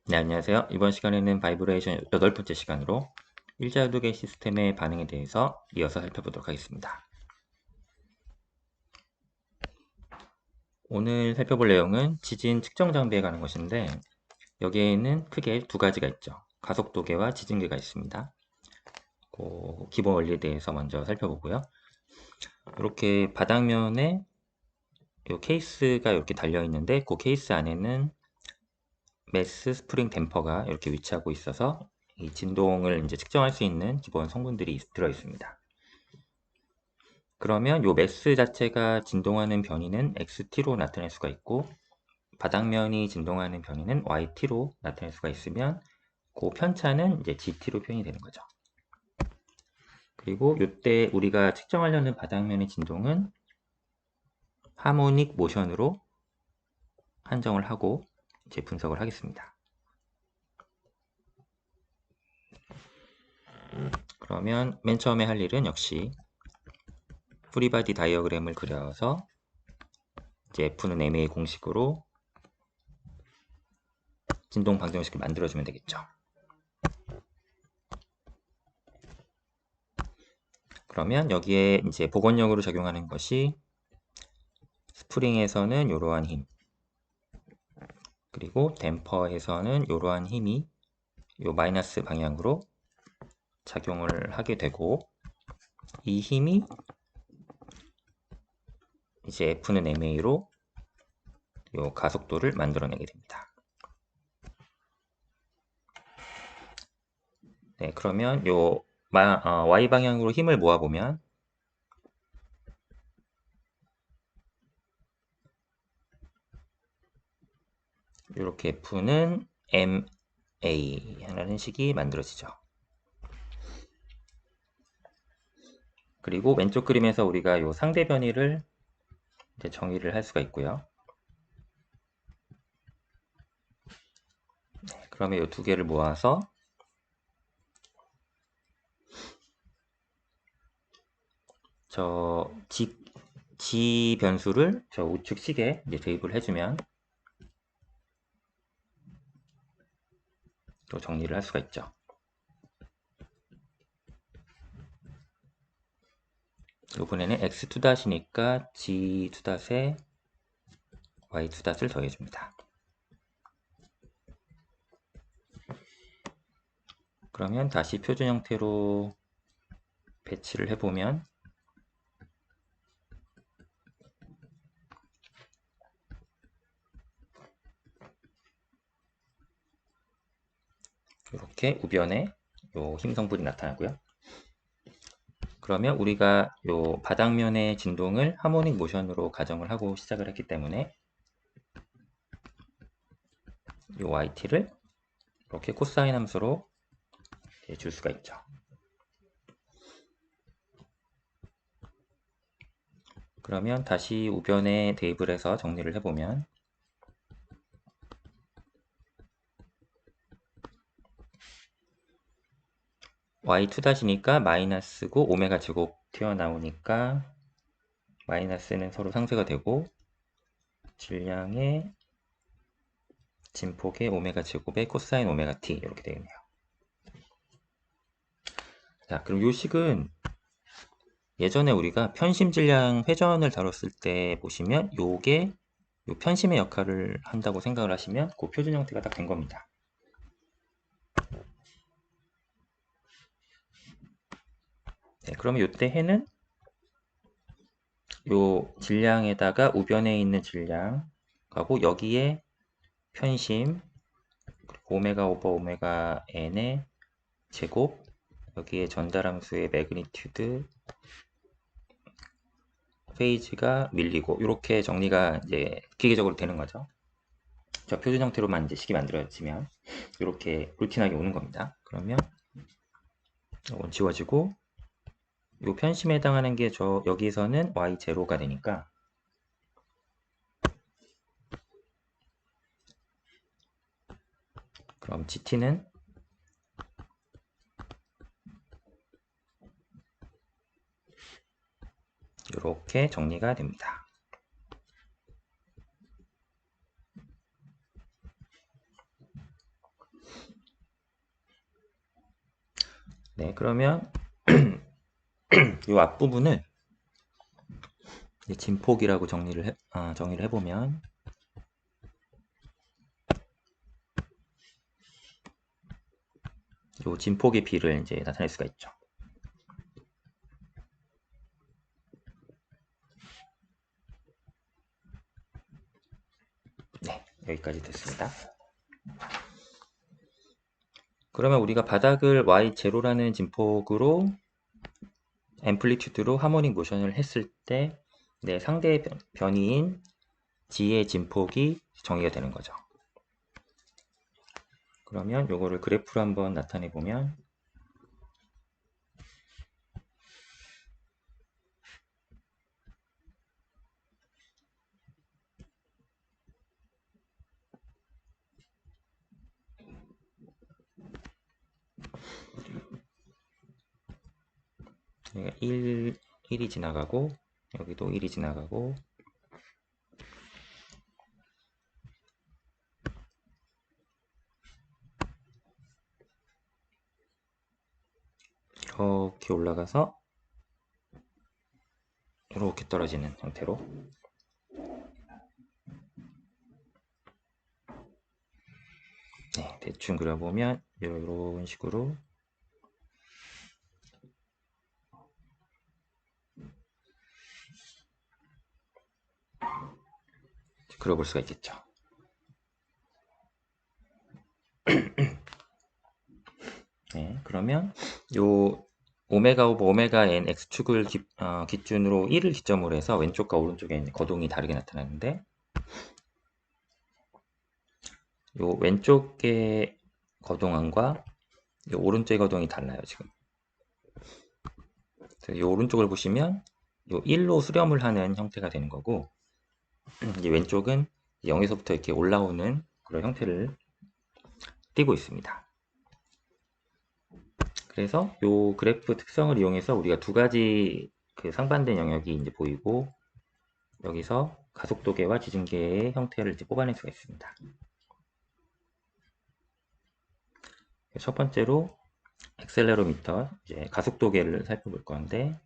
네, 안녕하세요. 이번 시간에는 바이브레이션 8번째 시간으로 일자두개 시스템의 반응에 대해서 이어서 살펴보도록 하겠습니다. 오늘 살펴볼 내용은 지진 측정 장비에 관한 것인데 여기에는 크게 두 가지가 있죠. 가속도계와 지진계가 있습니다. 그 기본 원리에 대해서 먼저 살펴보고요. 이렇게 바닥면에 이 케이스가 이렇게 달려 있는데 그 케이스 안에는 매스 스프링 댐퍼가 이렇게 위치하고 있어서 이 진동을 이제 측정할 수 있는 기본 성분들이 들어 있습니다. 그러면 이 매스 자체가 진동하는 변이는 XT로 나타낼 수가 있고 바닥면이 진동하는 변이는 YT로 나타낼 수가 있으면 그 편차는 이제 GT로 표현이 되는 거죠. 그리고 이때 우리가 측정하려는 바닥면의 진동은 하모닉 모션으로 한정을 하고 이제 분석을 하겠습니다. 그러면 맨 처음에 할 일은 역시 프리바디 다이어그램을 그려서 이제 F는 MA 공식으로 진동 방정식을 만들어주면 되겠죠. 그러면 여기에 이제 복원력으로 적용하는 것이 스프링에서는 이러한 힘, 그리고 댐퍼에서는 이러한 힘이 요 마이너스 방향으로 작용을 하게 되고 이 힘이 이제 F는 MA로 요 가속도를 만들어내게 됩니다. 네, 그러면 요 Y 방향으로 힘을 모아보면 이렇게 F는 MA라는 식이 만들어지죠. 그리고 왼쪽 그림에서 우리가 요 상대 변이를 이제 정의를 할 수가 있고요. 네, 그러면 이 두 개를 모아서 저 G 변수를 저 우측 식에 이제 대입을 해주면 또 정리를 할 수가 있죠. 이번에는 x2-니까 g2-에 y2-을 더해줍니다. 그러면 다시 표준 형태로 배치를 해보면 이렇게 우변에 요 힘 성분이 나타나고요. 그러면 우리가 요 바닥면의 진동을 하모닉 모션으로 가정을 하고 시작을 했기 때문에 요 yt를 이렇게 코사인 함수로 줄 수가 있죠. 그러면 다시 우변에 대입을 해서 정리를 해보면 y2-니까 마이너스고 오메가 제곱 튀어나오니까 마이너스는 서로 상쇄가 되고 질량의 진폭의 오메가 제곱의 코사인 오메가 t 이렇게 되겠네요. 자, 그럼 요 식은 예전에 우리가 편심 질량 회전을 다뤘을 때 보시면 요게 요 편심의 역할을 한다고 생각을 하시면 그 표준 형태가 딱 된 겁니다. 네, 그러면 요때 해는 요 질량에다가 우변에 있는 질량하고 여기에 편심 그리고 오메가 오버 오메가 n의 제곱 여기에 전달함수의 매그니튜드 페이지가 밀리고 이렇게 정리가 이제 기계적으로 되는 거죠. 저 표준 형태로만 이제 식이 만들어지면 이렇게 루틴하게 오는 겁니다. 그러면 이건 지워지고 이 편심에 해당하는 게 저 여기서는 y0가 되니까 그럼 gt는 이렇게 정리가 됩니다. 네, 그러면 이 앞부분을 진폭이라고 정리를 해보면 이 진폭의 비를 이제 나타낼 수가 있죠. 네, 여기까지 됐습니다. 그러면 우리가 바닥을 y0라는 진폭으로 앰플리튜드로 하모닉 모션을 했을 때 상대 변이인 g의 진폭이 정의가 되는 거죠. 그러면 요거를 그래프로 한번 나타내 보면 여기가 1이 지나가고 여기도 1이 지나가고 이렇게 올라가서 이렇게 떨어지는 형태로 대충 그려보면 이런 식으로 그려볼 수가 있겠죠. 네, 그러면 요 오메가 오버 오메가 n x축을 기준으로 1을 기점으로 해서 왼쪽과 오른쪽에 있는 거동이 다르게 나타나는데 요 왼쪽의 거동안과 요 오른쪽의 거동이 달라요, 지금. 요 오른쪽을 보시면 요 1로 수렴을 하는 형태가 되는 거고 이 왼쪽은 0에서부터 이렇게 올라오는 그런 형태를 띠고 있습니다. 그래서 요 그래프 특성을 이용해서 우리가 두 가지 그 상반된 영역이 이제 보이고 여기서 가속도계와 지진계의 형태를 이제 뽑아낼 수가 있습니다. 첫 번째로 액셀레로미터 이제 가속도계를 살펴볼 건데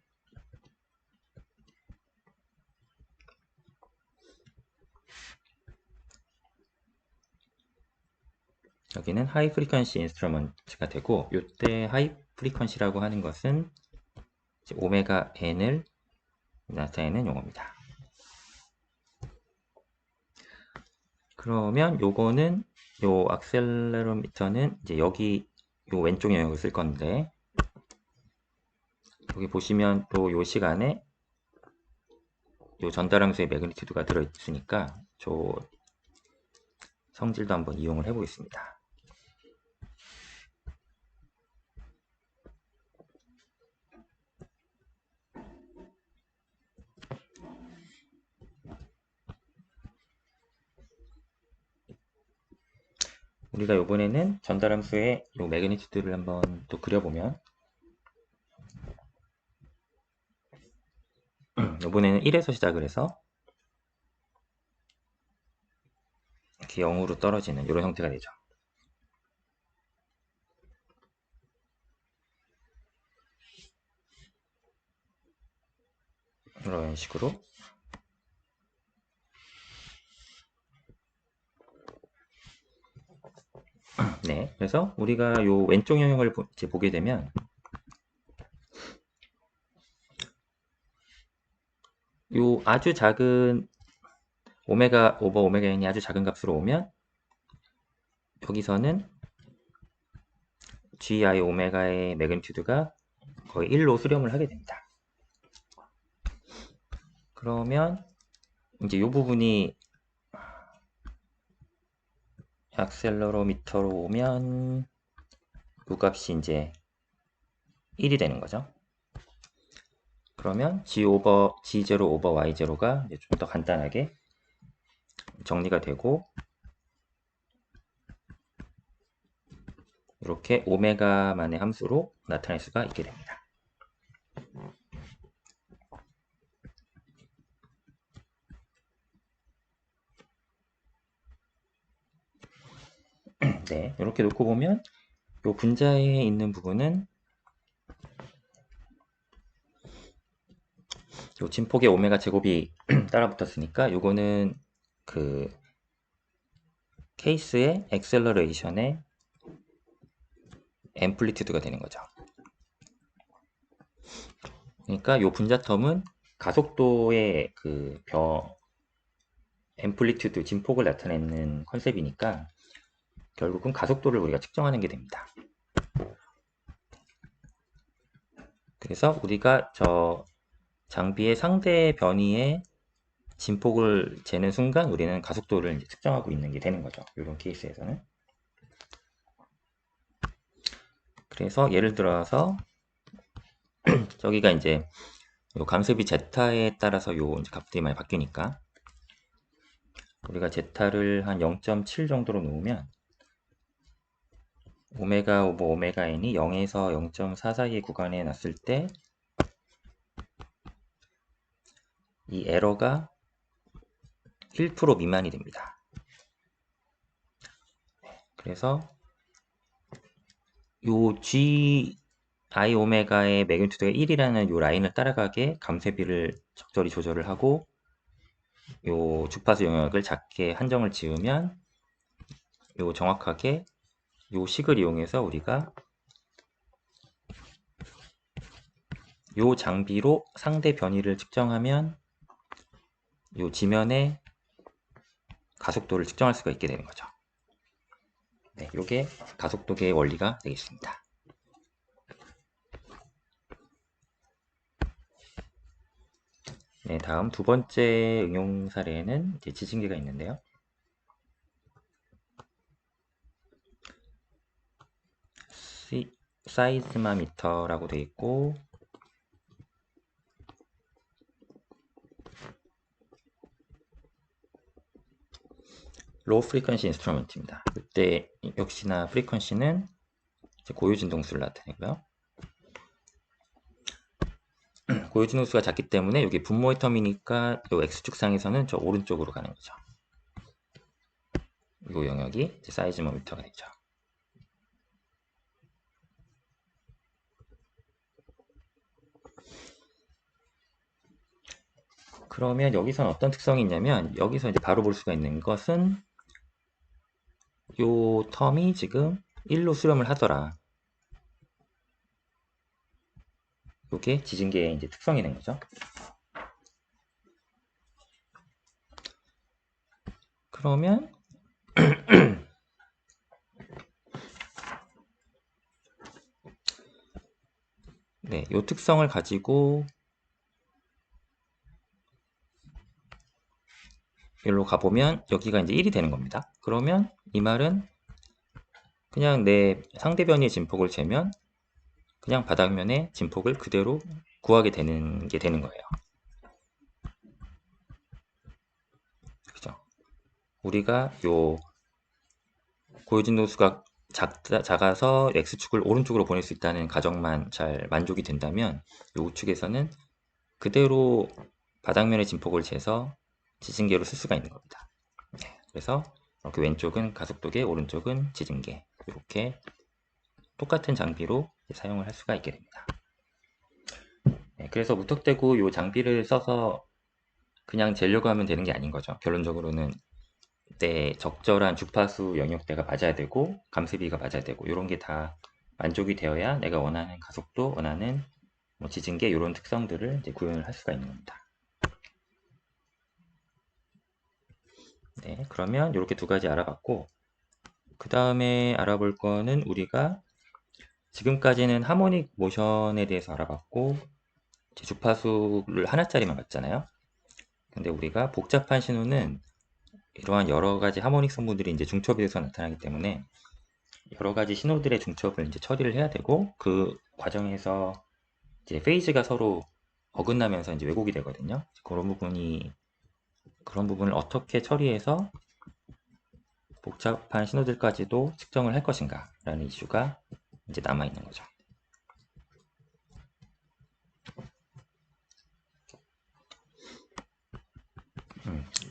여기는 하이 프리퀀시 인스트루먼트가 되고 이때 하이 프리퀀시라고 하는 것은 오메가 n을 나타내는 용어입니다. 그러면 요거는 요 액셀레로미터는 이제 여기 요 왼쪽 영역을 쓸 건데 여기 보시면 또 요 시간에 요 전달함수의 매그니튜드가 들어 있으니까 저 성질도 한번 이용을 해 보겠습니다. 우리가 이번에는 전달함수의 요 매그니튜드를 한번 또 그려보면 이번에는 1에서 시작을 해서 이렇게 0으로 떨어지는 이런 형태가 되죠. 이런 식으로 네, 그래서 우리가 요 왼쪽 영역을 이제 보게 되면 요 아주 작은 오메가 오버 오메가 n이 아주 작은 값으로 오면 여기서는 gi 오메가의 매그니튜드가 거의 1로 수렴을 하게 됩니다. 그러면 이제 이 부분이 액셀러로미터로 오면 이 값이 이제 1이 되는 거죠. 그러면 G0 오버 Y0가 좀 더 간단하게 정리가 되고 이렇게 오메가만의 함수로 나타낼 수가 있게 됩니다. 네, 이렇게 놓고 보면 이 분자에 있는 부분은 요 진폭에 오메가 제곱이 따라 붙었으니까 요거는 그 케이스의 엑셀러레이션의 앰플리튜드가 되는 거죠. 그러니까 요 분자 텀은 가속도의 그 앰플리튜드 진폭을 나타내는 컨셉이니까 결국은 가속도를 우리가 측정하는 게 됩니다. 그래서 우리가 저 장비의 상대 변이의 진폭을 재는 순간 우리는 가속도를 이제 측정하고 있는 게 되는 거죠. 이런 케이스에서는. 그래서 예를 들어서 저기가 이제 요 감습이 제타에 따라서 요 이제 값들이 많이 바뀌니까 우리가 제타를 한 0.7 정도로 놓으면 오메가 오버 오메가 n이 0에서 0.4 사이의 구간에 놨을 때 이 에러가 1% 미만이 됩니다. 그래서 요 G I 오메가의 매그니튜드가 1이라는 요 라인을 따라가게 감쇄비를 적절히 조절을 하고 요 주파수 영역을 작게 한정을 지으면 요 정확하게 요 식을 이용해서 우리가 요 장비로 상대 변이를 측정하면 요 지면의 가속도를 측정할 수가 있게 되는 거죠. 네, 요게 가속도계의 원리가 되겠습니다. 네, 다음 두 번째 응용 사례에는 이제 지진계가 있는데요. 사이즈마미터라고 되어 있고 로우 프리퀀시 인스트루먼트입니다. 이때 역시나 프리퀀시는 고유 진동수를 나타내고요. 고유 진동수가 작기 때문에 여기 분모의 텀이니까 이 x축상에서는 저 오른쪽으로 가는 거죠. 이 영역이 사이즈마미터가 되죠. 그러면 여기서는 어떤 특성이 있냐면 여기서 이제 바로 볼 수가 있는 것은 요 텀이 지금 1로 수렴을 하더라. 요게 지진계의 이제 특성이 된 거죠. 그러면 네, 요 특성을 가지고 여기로 가보면 여기가 이제 1이 되는 겁니다. 그러면 이 말은 그냥 내 상대 변이의 진폭을 재면 그냥 바닥면의 진폭을 그대로 구하게 되는 게 되는 거예요. 그죠? 우리가 요 고유진도수가 작아서 x축을 오른쪽으로 보낼 수 있다는 가정만 잘 만족이 된다면 이 우측에서는 그대로 바닥면의 진폭을 재서 지진계로 쓸 수가 있는 겁니다. 그래서 이렇게 왼쪽은 가속도계, 오른쪽은 지진계 이렇게 똑같은 장비로 사용을 할 수가 있게 됩니다. 그래서 무턱대고 이 장비를 써서 그냥 재려고 하면 되는 게 아닌 거죠. 결론적으로는 내 적절한 주파수 영역대가 맞아야 되고 감쇄비가 맞아야 되고 이런 게 다 만족이 되어야 내가 원하는 가속도, 원하는 뭐 지진계 이런 특성들을 이제 구현을 할 수가 있는 겁니다. 네, 그러면 이렇게 두 가지 알아봤고 그 다음에 알아볼 거는 우리가 지금까지는 하모닉 모션에 대해서 알아봤고 주파수를 하나짜리만 봤잖아요. 근데 우리가 복잡한 신호는 이러한 여러 가지 하모닉 성분들이 이제 중첩에서 나타나기 때문에 여러 가지 신호들의 중첩을 이제 처리를 해야 되고 그 과정에서 이제 페이즈가 서로 어긋나면서 이제 왜곡이 되거든요. 그런 부분을 어떻게 처리해서 복잡한 신호들까지도 측정을 할 것인가라는 이슈가 이제 남아 있는 거죠.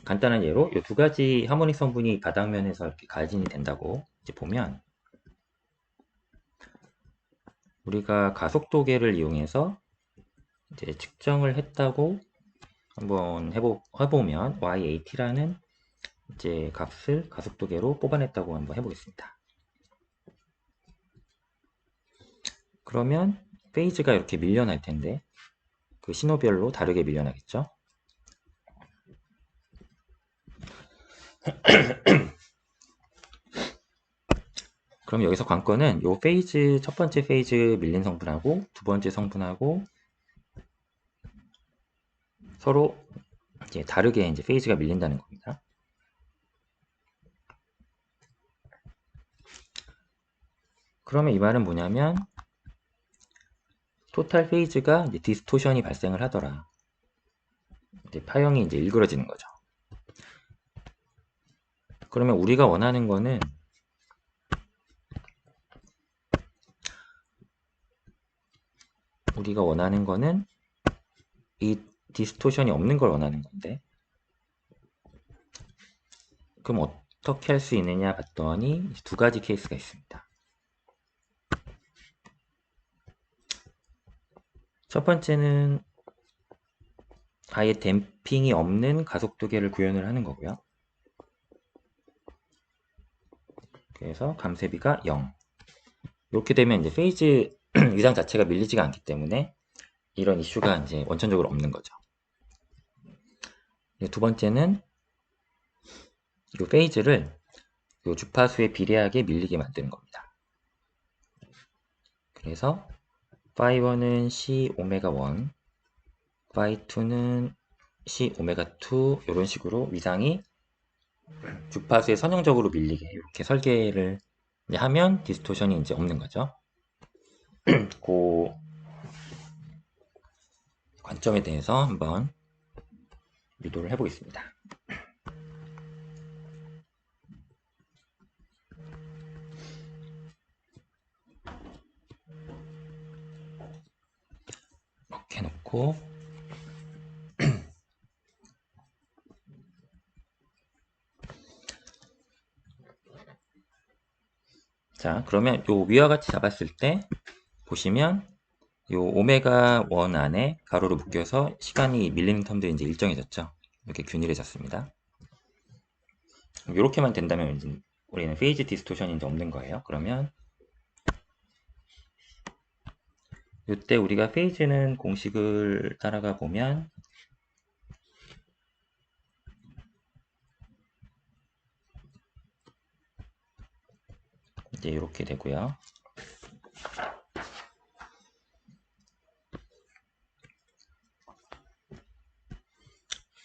간단한 예로 이 두 가지 하모닉 성분이 바닥면에서 이렇게 가진이 된다고 이제 보면 우리가 가속도계를 이용해서 이제 측정을 했다고 한번 해보면 YAT라는 이제 값을 가속도계로 뽑아냈다고 한번 해보겠습니다. 그러면 페이지가 이렇게 밀려날 텐데 그 신호별로 다르게 밀려나겠죠. 그럼 여기서 관건은 요 페이지, 첫 번째 페이지 밀린 성분하고 두 번째 성분하고 서로 이제 다르게 이제 페이지가 밀린다는 겁니다. 그러면 이 말은 뭐냐면 토탈 페이지가 이제 디스토션이 발생을 하더라. 이제 파형이 이제 일그러지는 거죠. 그러면 우리가 원하는 거는 이 디스토션이 없는 걸 원하는 건데, 그럼 어떻게 할 수 있느냐 봤더니 두 가지 케이스가 있습니다. 첫 번째는 아예 댐핑이 없는 가속도계를 구현을 하는 거고요. 그래서 감쇄비가 0. 이렇게 되면 이제 페이지 위상 자체가 밀리지가 않기 때문에 이런 이슈가 이제 원천적으로 없는 거죠. 두 번째는 이 페이지를 이 주파수에 비례하게 밀리게 만드는 겁니다. 그래서 phi1은 C 오메가 1, phi2는 C 오메가 2 이런 식으로 위상이 주파수에 선형적으로 밀리게 이렇게 설계를 하면 디스토션이 이제 없는 거죠. 그 관점에 대해서 한번 유도를 해보겠습니다. 이렇게 해놓고 자, 그러면 요 위와 같이 잡았을 때 보시면 요 오메가 1 안에 가로로 묶여서 시간이 밀리는 텀들이 이제 일정해졌죠. 이렇게 균일해졌습니다. 이렇게만 된다면 이제 우리는 페이지 디스토션이 이제 없는 거예요. 그러면 이때 우리가 페이지는 공식을 따라가 보면 이제 이렇게 되고요.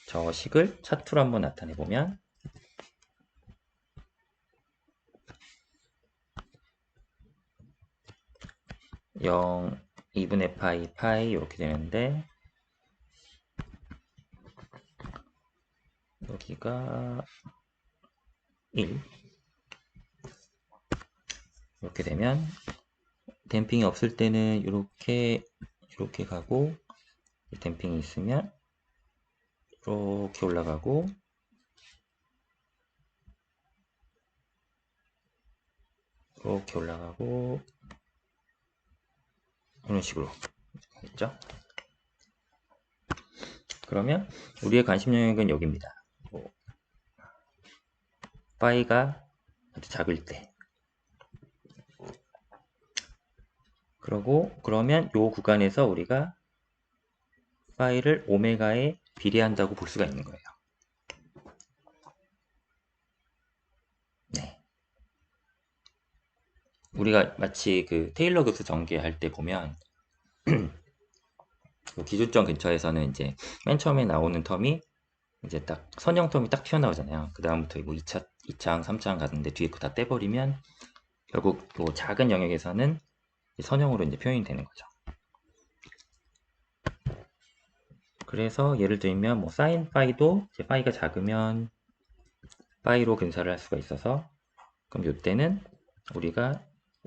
저 식을 차트로 한번 나타내 보면 0, 2분의 파이 이렇게 되는데 여기가 1 이렇게 되면 댐핑이 없을 때는 이렇게 가고 댐핑이 있으면 이렇게 올라가고 이렇게 올라가고 이런 식으로 있죠. 그러면 우리의 관심 영역은 여기입니다. 파이가 아주 작을 때 그러면 이 구간에서 우리가 파이를 오메가에 비례한다고 볼 수가 있는 거예요. 네. 우리가 마치 그 테일러 급수 전개할 때 보면 기준점 근처에서는 이제 맨 처음에 나오는 텀이 이제 딱 선형 텀이 딱 튀어나오잖아요. 그 다음부터 뭐 2차항, 3차항 가는데 뒤에 거 다 떼버리면 결국 또 작은 영역에서는 선형으로 이제 표현이 되는 거죠. 그래서 예를 들면 뭐 사인 파이도 이제 파이가 작으면 파이로 근사를 할 수가 있어서 그럼 이때는 우리가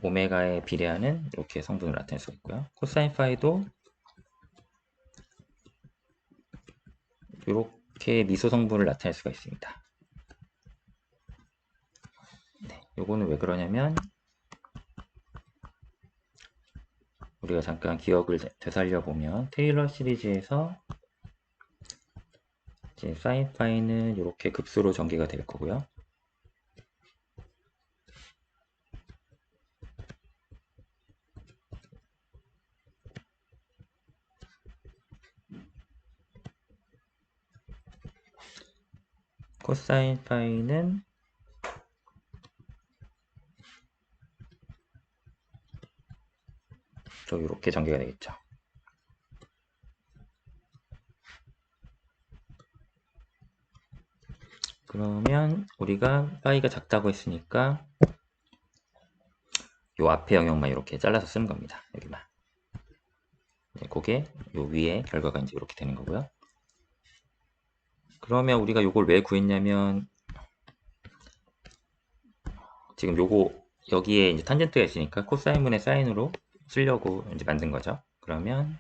오메가에 비례하는 이렇게 성분을 나타낼 수가 있고요. 코사인 파이도 이렇게 미소 성분을 나타낼 수가 있습니다. 네, 요거는 왜 그러냐면 우리가 잠깐 기억을 되살려 보면 테일러 시리즈에서 이제 사인 파이는 이렇게 급수로 전개가 될 거고요. 코사인 파이는 또 이렇게 전개가 되겠죠. 그러면 우리가 파이가 작다고 했으니까 요 앞에 영역만 이렇게 잘라서 쓰는 겁니다. 여기만. 네, 그게 요 위에 결과가 이제 이렇게 되는 거고요. 그러면 우리가 요걸 왜 구했냐면 지금 요거 여기에 이제 탄젠트가 있으니까 코사인분의 사인으로 쓰려고 이제 만든 거죠. 그러면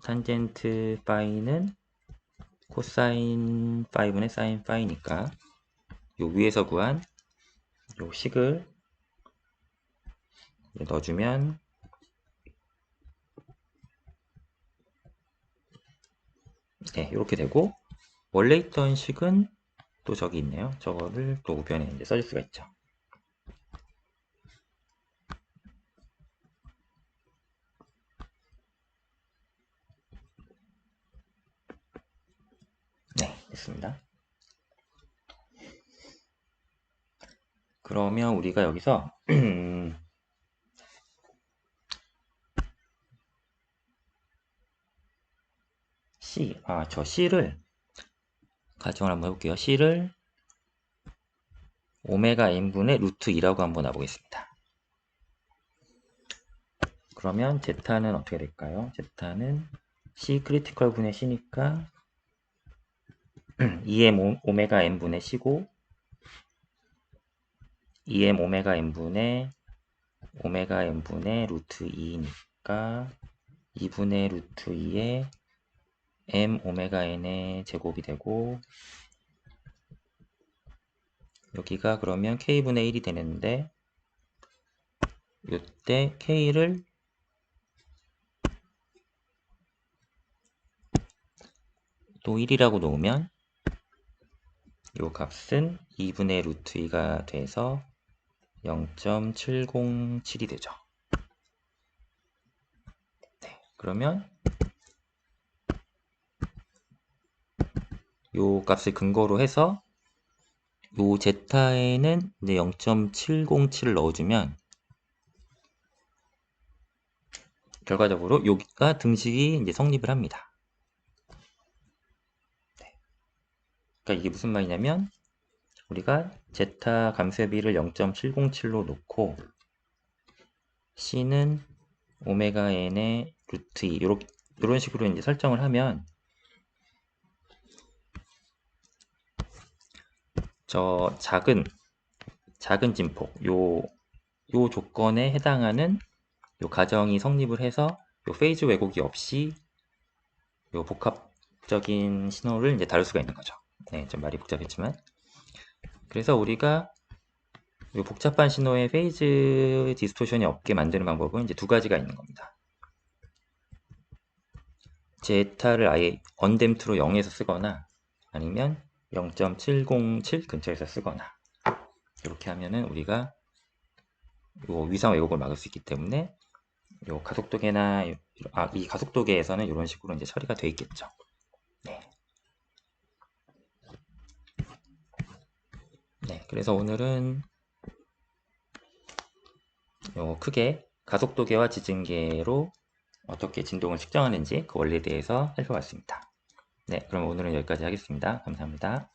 탄젠트 파이는 코사인 파이분의 사인 파이니까 요 위에서 구한 요 식을 넣어주면 네, 이렇게 되고 원래 있던 식은 또 저기 있네요. 저거를 또 우변에 이제 써줄 수가 있죠. 네, 됐습니다. 그러면 우리가 여기서 저 C를 가정을 한번 해볼게요. C를 오메가 n분의 루트 2라고 한번 놔보겠습니다. 그러면 제타는 어떻게 될까요? 제타는 C 크리티컬 분의 C니까 2m 오메가 n분의 C고 2m 오메가 n분의 루트 2니까 2분의 루트 2에 m 오메가 n의 제곱이 되고 여기가 그러면 k분의 1이 되는데 이때 k를 또 1이라고 놓으면 이 값은 2분의 루트 2가 돼서 0.707이 되죠. 네, 그러면 이 값을 근거로 해서 이 제타에는 이제 0.707을 넣어주면 결과적으로 여기가 등식이 이제 성립을 합니다. 네. 그러니까 이게 무슨 말이냐면 우리가 제타 감소의 비를 0.707로 놓고 C는 오메가 n의 루트 2 이런 식으로 이제 설정을 하면 저 작은 진폭 요 조건에 해당하는 요 가정이 성립을 해서 요 페이즈 왜곡이 없이 요 복합적인 신호를 이제 다룰 수가 있는 거죠. 네, 좀 말이 복잡했지만 그래서 우리가 요 복잡한 신호의 페이즈 디스토션이 없게 만드는 방법은 이제 두 가지가 있는 겁니다. 제타를 아예 언댐프로 0에서 쓰거나 아니면 0.707 근처에서 쓰거나 이렇게 하면은 우리가 요 위상 왜곡을 막을 수 있기 때문에 요 가속도계나 이 가속도계에서는 이런 식으로 이제 처리가 돼 있겠죠. 네. 네, 그래서 오늘은 요 크게 가속도계와 지진계로 어떻게 진동을 측정하는지 그 원리에 대해서 살펴봤습니다. 네, 그럼 오늘은 여기까지 하겠습니다. 감사합니다.